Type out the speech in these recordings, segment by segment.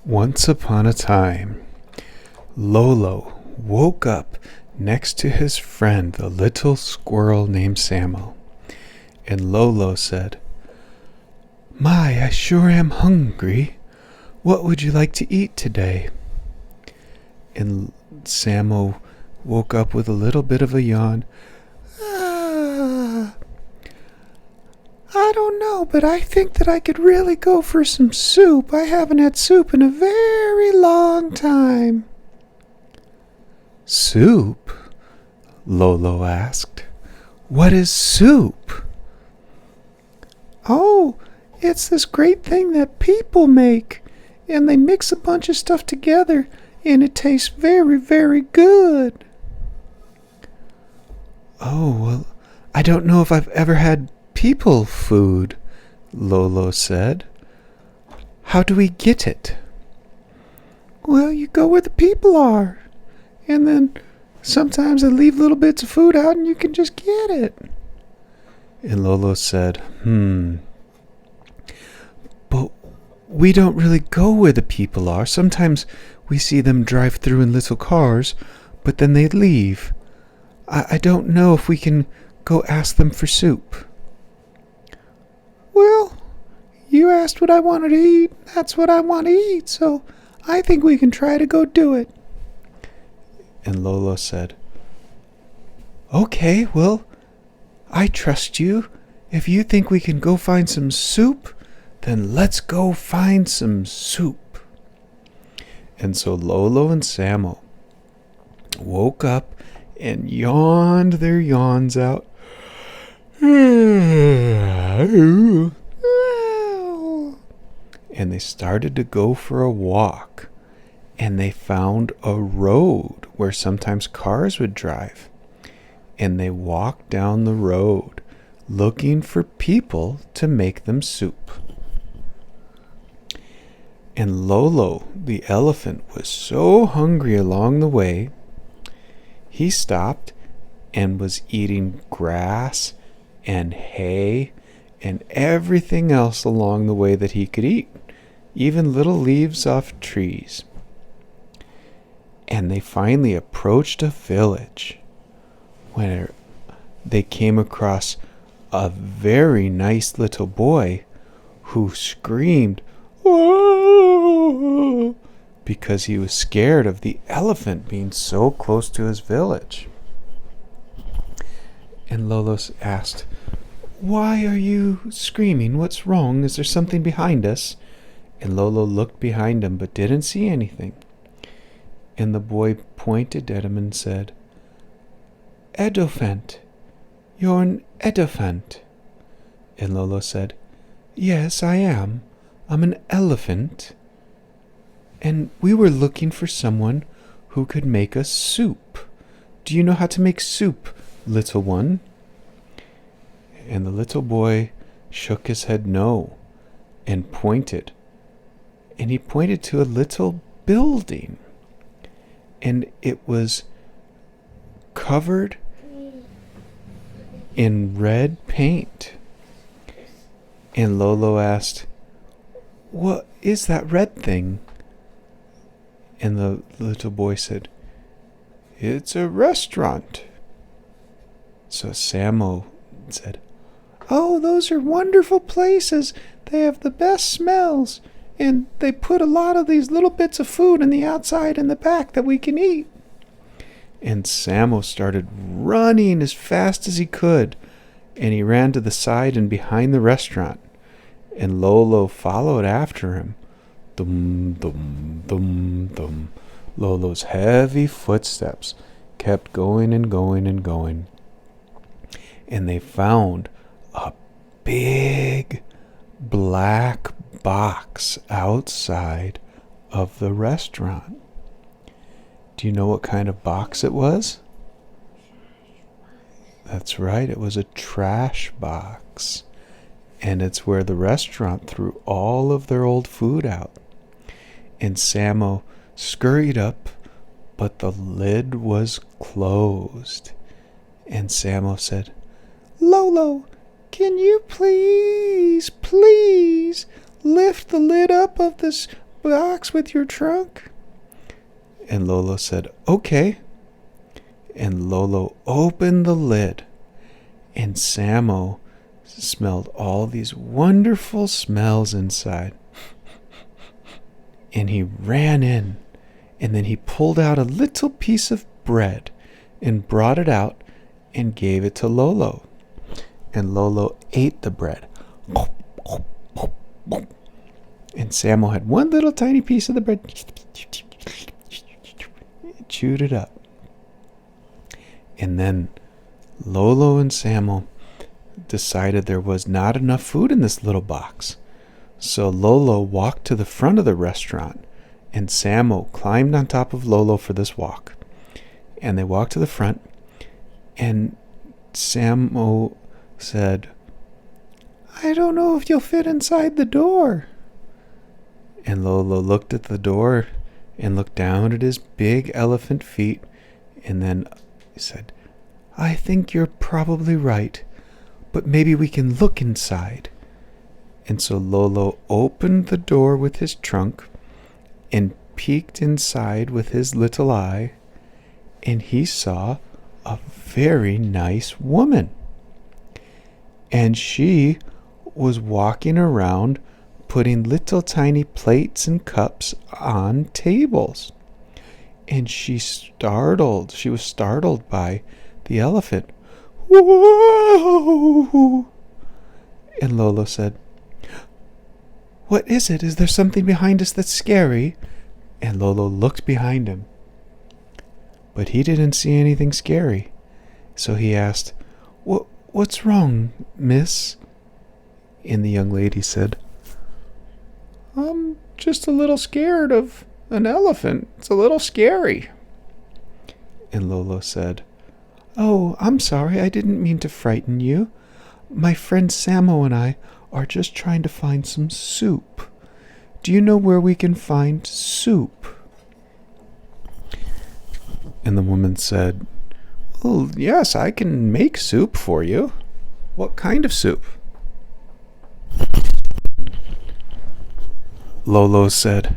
Once upon a time, Lolo woke up next to his friend, the little squirrel named Samo. And Lolo said, "My, I sure am hungry. What would you like to eat today?" And Samo woke up with a little bit of a yawn. I don't know, but I think that I could really go for some soup. I haven't had soup in a very long time." "Soup?" Lolo asked. "What is soup?" "Oh, it's this great thing that people make, and they mix a bunch of stuff together, and it tastes very, very good." "Oh, well, I don't know if I've ever had people food," Lolo said. "How do we get it?" "Well, you go where the people are, and then sometimes they leave little bits of food out and you can just get it." And Lolo said, "But we don't really go where the people are. Sometimes we see them drive through in little cars, but then they leave. I don't know if we can go ask them for soup." "Well, you asked what I wanted to eat. That's what I want to eat, so I think we can try to go do it." And Lolo said, "Okay, well, I trust you. If you think we can go find some soup, then let's go find some soup." And so Lolo and Samo woke up and yawned their yawns out. And they started to go for a walk, and they found a road where sometimes cars would drive. And they walked down the road looking for people to make them soup. And Lolo, the elephant, was so hungry along the way, he stopped and was eating grass and hay and everything else along the way that he could eat, even little leaves off trees. And they finally approached a village where they came across a very nice little boy who screamed, "Whoa!" because he was scared of the elephant being so close to his village. And Lolo asked, "Why are you screaming? What's wrong? Is there something behind us?" And Lolo looked behind him but didn't see anything. And the boy pointed at him and said, "Elephant, you're an elephant." And Lolo said, "Yes, I am. I'm an elephant. And we were looking for someone who could make us soup. Do you know how to make soup, little one?" And the little boy shook his head no and pointed. And he pointed to a little building. And it was covered in red paint. And Lolo asked, "What is that red thing?" And the little boy said, "It's a restaurant." So Samo said, "Oh, those are wonderful places. They have the best smells. And they put a lot of these little bits of food in the outside and the back that we can eat." And Samo started running as fast as he could. And he ran to the side and behind the restaurant. And Lolo followed after him. Dum, dum, dum, dum. Lolo's heavy footsteps kept going and going and going. And they found a big black box outside of the restaurant. Do you know what kind of box it was? That's right, it was a trash box. And it's where the restaurant threw all of their old food out. And Samo scurried up, but the lid was closed. And Samo said, "Lolo, can you please lift the lid up of this box with your trunk? And Lolo said, okay. And Lolo opened the lid, and Samo smelled all these wonderful smells inside. And he ran in, and then he pulled out a little piece of bread and brought it out and gave it to Lolo. And Lolo ate the bread. And Samo had one little tiny piece of the bread, chewed it up. And then Lolo and Samo decided there was not enough food in this little box. So Lolo walked to the front of the restaurant, and Samo climbed on top of Lolo for this walk. And they walked to the front, and Samo said, I don't know if you'll fit inside the door. And Lolo looked at the door and looked down at his big elephant feet, and then he said, I think you're probably right, but maybe we can look inside. And so Lolo opened the door with his trunk and peeked inside with his little eye, and he saw a very nice woman. And she was walking around putting little tiny plates and cups on tables. And she was startled by the elephant. Whoa! And Lolo said, what is it? Is there something behind us that's scary? And Lolo looked behind him, but he didn't see anything scary. So he asked, what's wrong, miss? And the young lady said, I'm just a little scared of an elephant. It's a little scary. And Lolo said, oh, I'm sorry. I didn't mean to frighten you. My friend Samo and I are just trying to find some soup. Do you know where we can find soup? And the woman said, well, yes, I can make soup for you. What kind of soup? Lolo said,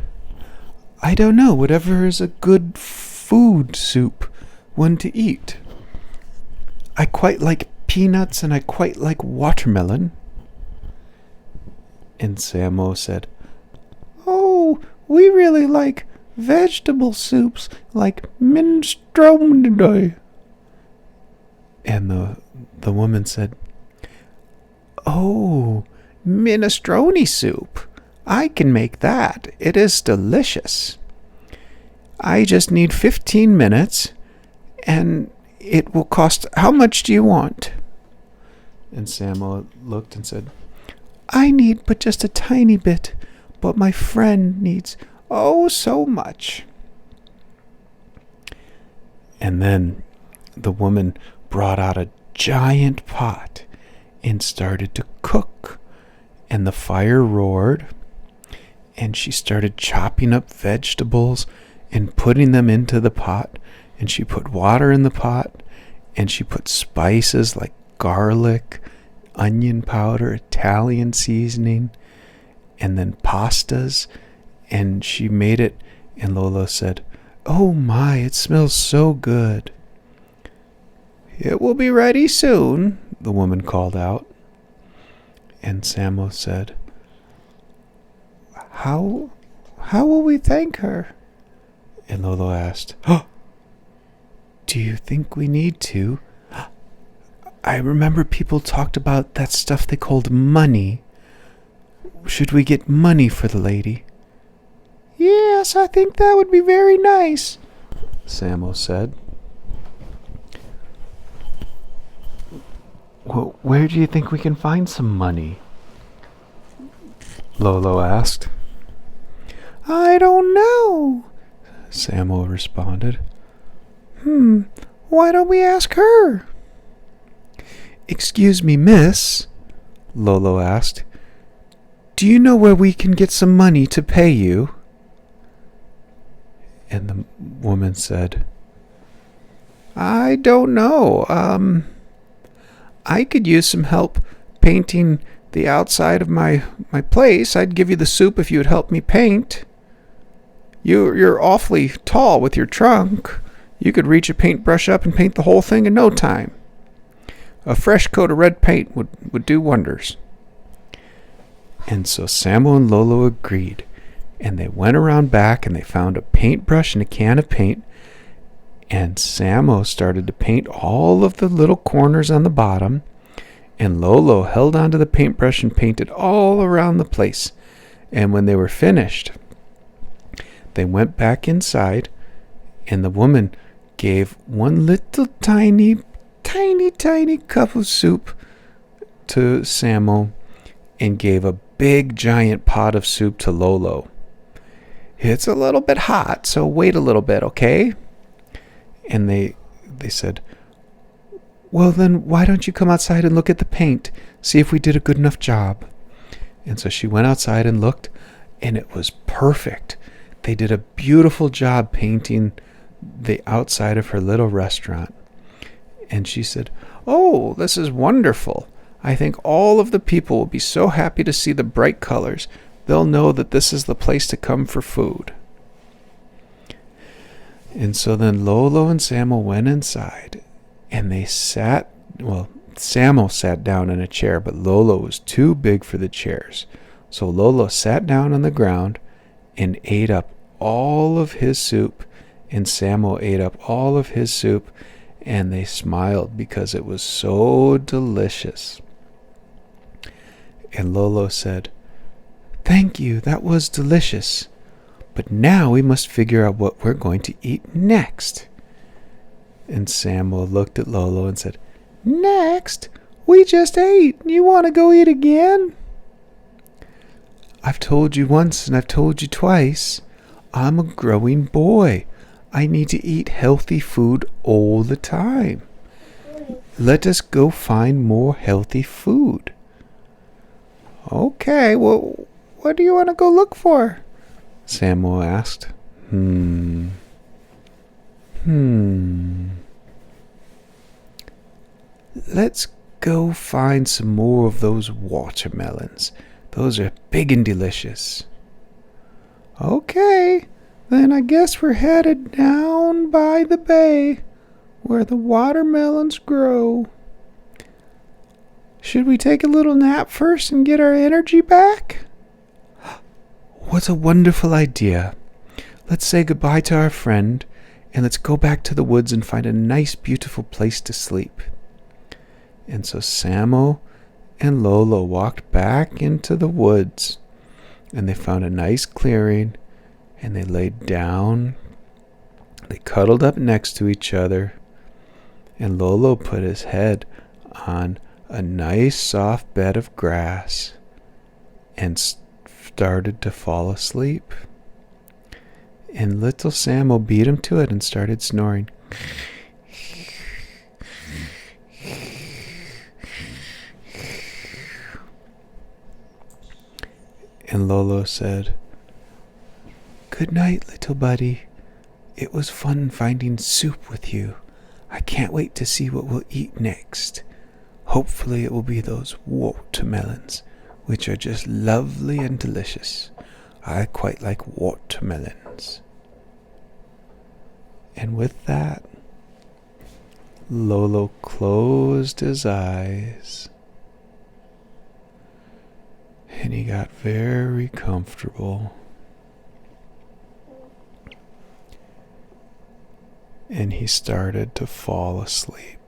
I don't know, whatever is a good food soup, one to eat. I quite like peanuts and I quite like watermelon. And Samo said, oh, we really like vegetable soups like minestrone. And the woman said, oh, minestrone soup. I can make that. It is delicious. I just need 15 minutes, and it will cost... How much do you want? And Samo looked and said, I need but just a tiny bit, but my friend needs, oh, so much. And then the woman brought out a giant pot and started to cook, and the fire roared, and she started chopping up vegetables and putting them into the pot, and she put water in the pot, and she put spices like garlic, onion powder, Italian seasoning, and then pastas, and she made it, and Lolo said, oh my, it smells so good. It will be ready soon, the woman called out. And Samo said, How will we thank her? And Lolo asked, oh, do you think we need to? I remember people talked about that stuff they called money. Should we get money for the lady? Yes, I think that would be very nice, Samo said. Well, where do you think we can find some money? Lolo asked. I don't know, Samo responded. Why don't we ask her? Excuse me, miss, Lolo asked. Do you know where we can get some money to pay you? And the woman said, I don't know. I could use some help painting the outside of my place. I'd give you the soup if you would help me paint. You're awfully tall with your trunk. You could reach a paintbrush up and paint the whole thing in no time. A fresh coat of red paint would do wonders. And so Samo and Lolo agreed, and they went around back and they found a paintbrush and a can of paint, and Samo started to paint all of the little corners on the bottom, and Lolo held onto the paintbrush and painted all around the place. And when they were finished, they went back inside, and the woman gave one little tiny cup of soup to Samo and gave a big giant pot of soup to Lolo. It's a little bit hot, so wait a little bit, okay? And they said, well, then why don't you come outside and look at the paint, see if we did a good enough job. And so she went outside and looked, and it was perfect. They did a beautiful job painting the outside of her little restaurant. And she said, oh, this is wonderful. I think all of the people will be so happy to see the bright colors. They'll know that this is the place to come for food. And so then Lolo and Samo went inside, and they Samo sat down in a chair, but Lolo was too big for the chairs. So Lolo sat down on the ground and ate up all of his soup, and Samo ate up all of his soup, and they smiled because it was so delicious. And Lolo said, thank you, that was delicious. But now we must figure out what we're going to eat next. And Samo looked at Lolo and said, next? We just ate. You want to go eat again? I've told you once and I've told you twice. I'm a growing boy. I need to eat healthy food all the time. Let us go find more healthy food. Okay, well, what do you want to go look for? Samo asked. Let's go find some more of those watermelons. Those are big and delicious. Okay, then I guess we're headed down by the bay where the watermelons grow. Should we take a little nap first and get our energy back? What a wonderful idea. Let's say goodbye to our friend, and let's go back to the woods and find a nice, beautiful place to sleep. And so Samo and Lolo walked back into the woods, and they found a nice clearing, and they laid down. They cuddled up next to each other, and Lolo put his head on a nice, soft bed of grass and started to fall asleep. And little Samo beat him to it and started snoring. And Lolo said, good night, little buddy. It was fun finding soup with you. I can't wait to see what we'll eat next. Hopefully it will be those watermelons, which are just lovely and delicious. I quite like watermelons. And with that, Lolo closed his eyes, and he got very comfortable. And he started to fall asleep.